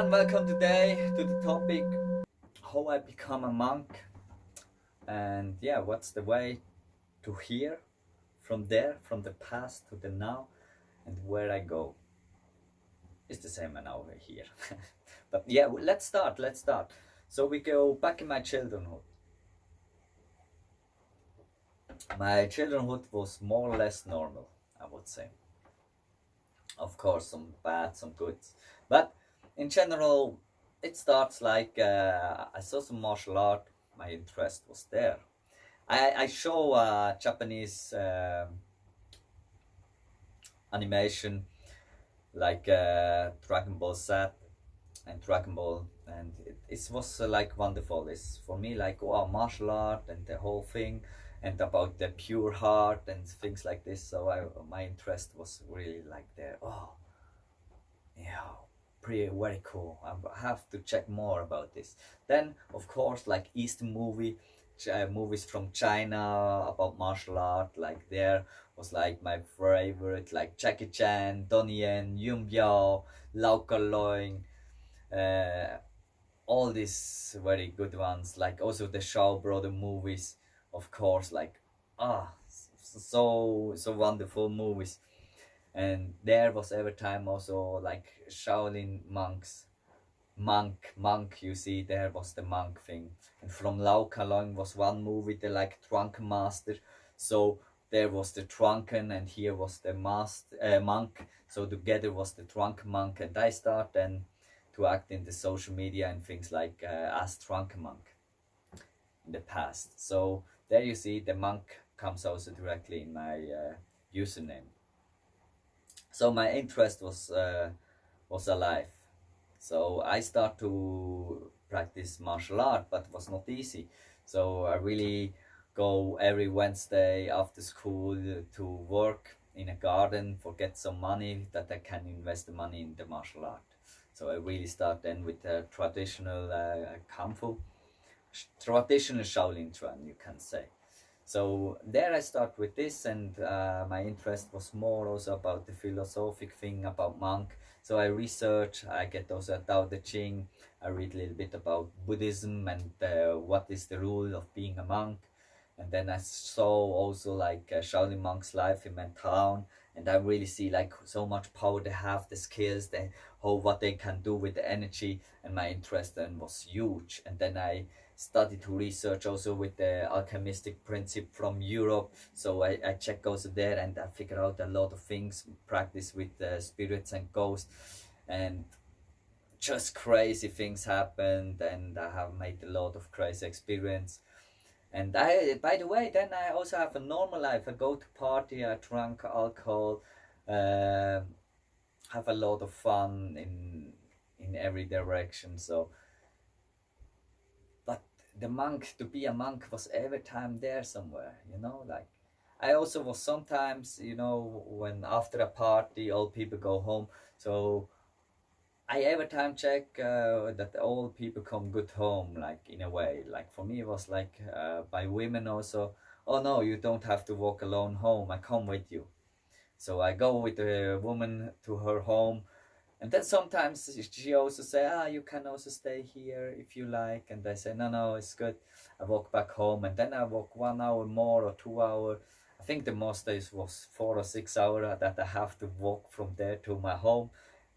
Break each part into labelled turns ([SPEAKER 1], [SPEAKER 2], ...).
[SPEAKER 1] everyone, welcome today to the topic how I become a monk, and yeah, what's the way to here from there, from the past to the now, and where I go. It's the same now here. But yeah, let's start. So we go back in my childhood. My childhood was more or less normal, I would say. Of course, some bad, some good, but in general, it starts like I saw some martial art. My interest was there. I show Japanese animation like Dragon Ball Z and Dragon Ball, and it was like wonderful. It's for me like wow, martial art and the whole thing, and about the pure heart and things like this. So my interest was really like there. Oh, yeah, pretty very cool. I have to check more about this. Then of course like Eastern movies from China about martial art, like there was like my favorite, like Jackie Chan, Donnie Yen, Yun Biao, Lau Kar-loing, uh, all these very good ones. Like also the Shaw Brother movies, of course. Like so wonderful movies. And there was every time also like Shaolin monk, you see, there was the monk thing. And from Lau Kar-loing was one movie, the like drunken master. So there was the drunken and here was the monk. So together was the drunken monk, and I start then to act in the social media and things like as drunken monk in the past. So there you see the monk comes also directly in my username. So my interest was alive. So I start to practice martial art, but it was not easy. So I really go every Wednesday after school to work in a garden for get some money that I can invest the money in the martial art. So I really start then with the traditional kung fu, traditional Shaolin Chuan, you can say. So there I start with this, and my interest was more also about the philosophic thing about monk. So I research, I get also Tao Te Ching, I read a little bit about Buddhism and what is the rule of being a monk. And then I saw also like Shaolin monks' life in my town, and I really see like so much power they have, the skills, what they can do with the energy, and my interest then was huge. And then I started to research also with the alchemistic principle from Europe. So I check also there, and I figure out a lot of things, practice with spirits and ghosts, and just crazy things happened, and I have made a lot of crazy experience. And I, by the way, then I also have a normal life. I go to party, I drink alcohol, uh, have a lot of fun in every direction. So, but the monk, to be a monk was every time there somewhere, like I also was sometimes, when after a party all people go home. So I every time check that all people come good home, like in a way. Like for me, it was like by women also. Oh no, you don't have to walk alone home. I come with you. So I go with the woman to her home, and then sometimes she also say, you can also stay here if you like. And I say, no, no, it's good. I walk back home, and then I walk 1 hour more or 2 hour. I think the most days was 4 or 6 hours that I have to walk from there to my home.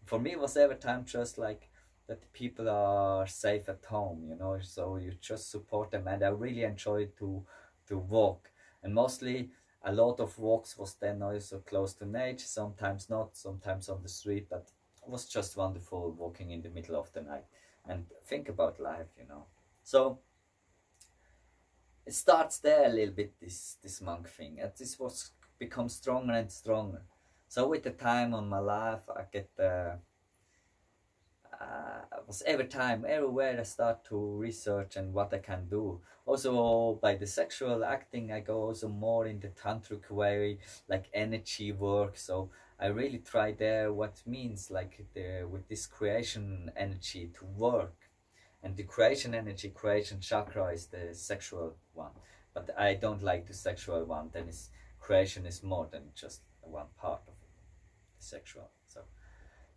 [SPEAKER 1] For me, it was every time just like that the people are safe at home, so you just support them. And I really enjoyed to walk. And mostly a lot of walks was then also close to nature, sometimes not, sometimes on the street, but it was just wonderful walking in the middle of the night and think about life. So it starts there a little bit, this monk thing, and this was become stronger and stronger. So with the time on my life, I get was every time, everywhere I start to research and what I can do. Also by the sexual acting, I go also more in the tantric way, like energy work. So I really try there what means like with this creation energy to work. And the creation energy, creation chakra is the sexual one. But I don't like the sexual one. Then creation is more than just one part of it, the sexual. So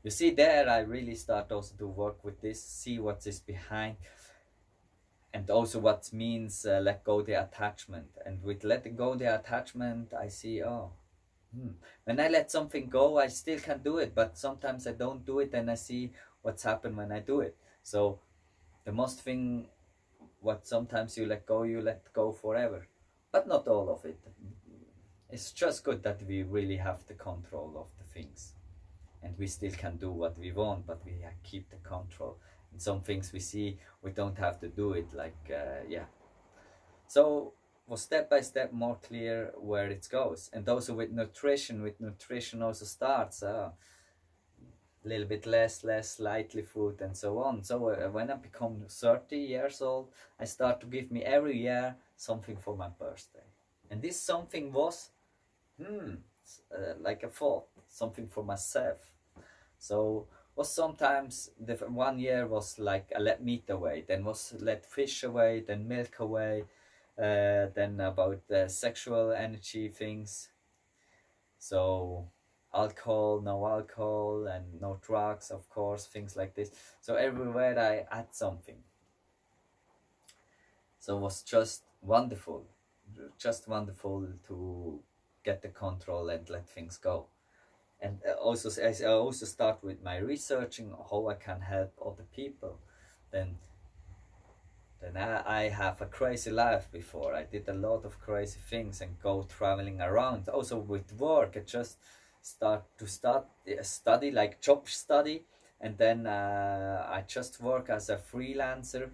[SPEAKER 1] You see, there I really start also to work with this, see what is behind, and also what means let go the attachment. And with letting go the attachment, I see, oh, when I let something go, I still can do it, but sometimes I don't do it, and I see what's happened when I do it. So the most thing, what sometimes you let go forever, but not all of it. It's just good that we really have the control of the things, and we still can do what we want, but we keep the control. And some things we see we don't have to do it, like yeah. So was step by step more clear where it goes. And also with nutrition also starts a little bit less lightly food and so on. So when I become 30 years old, I start to give me every year something for my birthday. And this something was like a thought, something for myself. So was sometimes the 1 year was like I let meat away, then was let fish away, then milk away, then about the sexual energy things. So alcohol, no alcohol, and no drugs, of course, things like this. So everywhere I add something. So it was just wonderful to get the control and let things go. And also, as I also start with my researching how I can help other people, then I have a crazy life before. I did a lot of crazy things and go traveling around. Also with work, I just study like job study, and then I just work as a freelancer,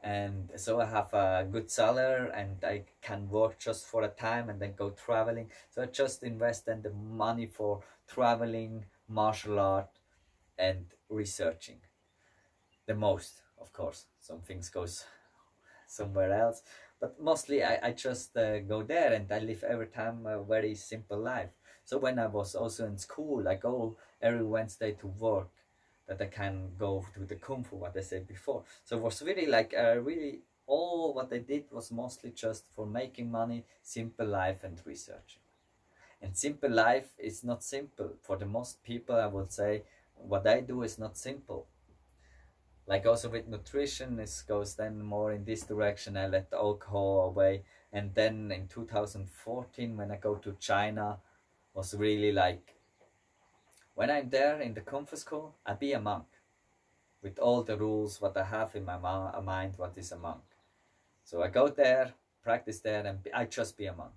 [SPEAKER 1] and so I have a good salary and I can work just for a time and then go traveling. So I just invest in the money for traveling, martial art, and researching. The most, of course. Some things goes somewhere else, but mostly I just go there, and I live every time a very simple life. So when I was also in school, I go every Wednesday to work, that I can go to the kung fu, what I said before. So it was really like really all what I did was mostly just for making money, simple life, and researching. And simple life is not simple for the most people. I would say what I do is not simple. Like also with nutrition, it goes then more in this direction. I let the alcohol away, and then in 2014 when I go to China, was really like when I'm there in the comfort school, I be a monk with all the rules what I have in my mind what is a monk. So I go there, practice there, and I just be a monk.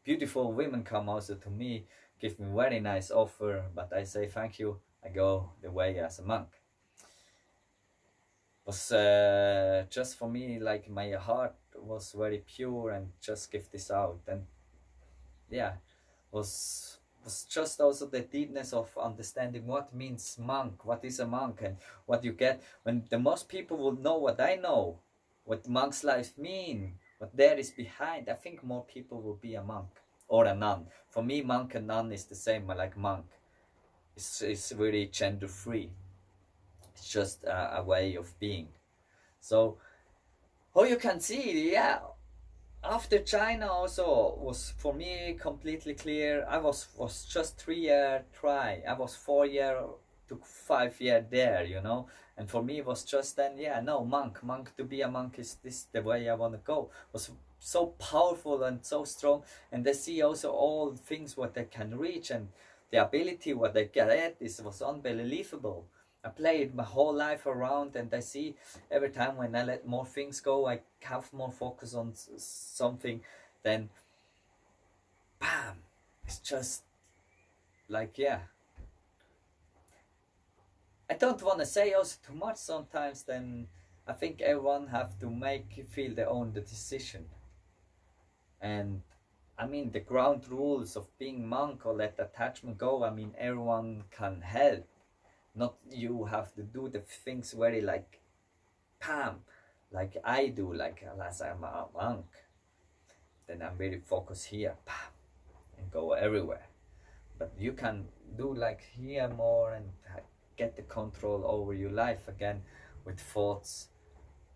[SPEAKER 1] Beautiful women come also to me, give me very nice offer, but I say thank you, I go the way as a monk. Was just for me, like my heart was very pure and just give this out. And yeah, was just also the deepness of understanding what means monk, what is a monk, and what you get when the most people will know what I know, what monk's life mean, what there is behind. I think more people will be a monk or a nun. For me, monk and nun is the same. Like monk it's really gender free. It's just a way of being. So how you can see, yeah, after China also was for me completely clear. I was just 3 year try. I was 4 year to 5 year there, and for me it was just then, yeah, no, monk to be a monk is this the way I want to go. It was so powerful and so strong, and they see also all things what they can reach, and the ability what they get is was unbelievable. I played my whole life around, and I see every time when I let more things go, I have more focus on something, then bam, it's just like, yeah. I don't want to say also too much sometimes, then I think everyone have to feel their own decision. And I mean, the ground rules of being monk or let attachment go, I mean, everyone can help. Not you have to do the things very like, pam, like I do, like as I'm a monk. Then I'm very focused here, pam, and go everywhere. But you can do like here more and get the control over your life again with thoughts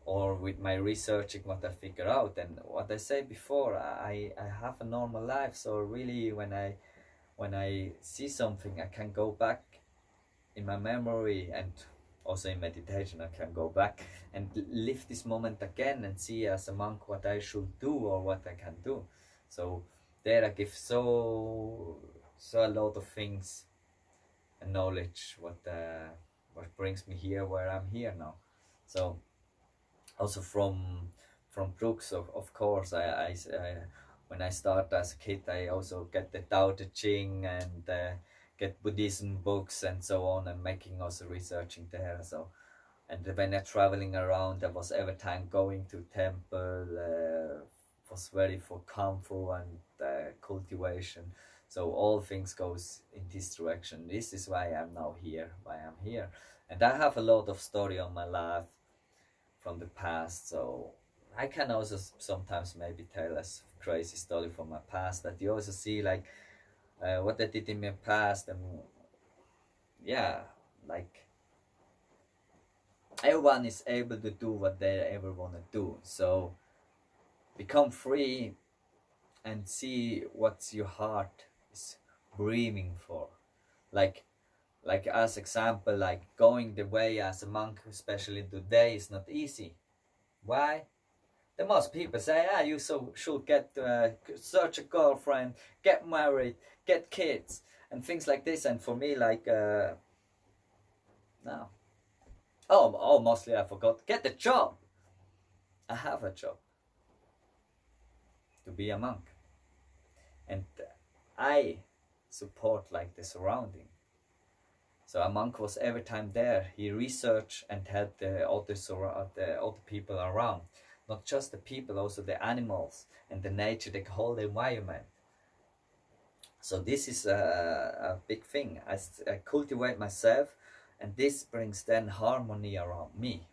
[SPEAKER 1] or with my researching what I figure out. And what I said before, I have a normal life, so really when I see something, I can go back in my memory, and also in meditation I can go back and live this moment again and see as a monk what I should do or what I can do. So there I give so a lot of things and knowledge what brings me here where I'm here now. So also from books, of course, I when I start as a kid, I also get the Tao Te Ching and get Buddhism books and so on, and making also researching there. So, and when I traveling around, I was every time going to temple, was very for comfort and cultivation. So all things goes in this direction. This is why I'm now here, why I'm here. And I have a lot of story on my life from the past, so I can also sometimes maybe tell us crazy story from my past that you also see like what I did in my past, and yeah, like everyone is able to do what they ever want to do. So become free and see what your heart is breathing for. Like as example, like going the way as a monk, especially today, is not easy. Why? The most people say, you should get search a girlfriend, get married, get kids, and things like this. And for me, like, no. Oh, mostly I forgot. Get a job. I have a job to be a monk, and I support like the surrounding. So a monk was every time there. He researched and helped the other people around. Not just the people, also the animals and the nature, the whole environment. So this is a big thing. I cultivate myself, and this brings then harmony around me.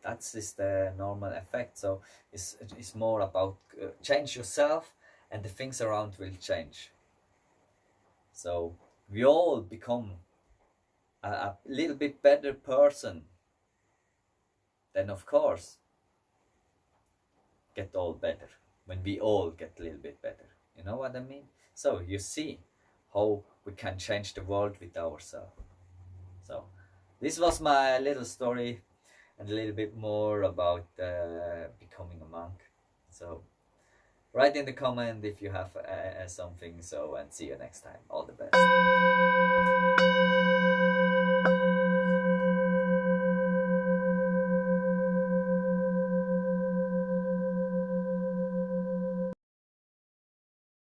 [SPEAKER 1] That's just the normal effect. So it's more about change yourself, and the things around will change. So we all become a little bit better person. Then of course get all better when we all get a little bit better. You know what I mean? So you see how we can change the world with ourselves. So this was my little story and a little bit more about becoming a monk. So write in the comment if you have something. So, and see you next time. All the best.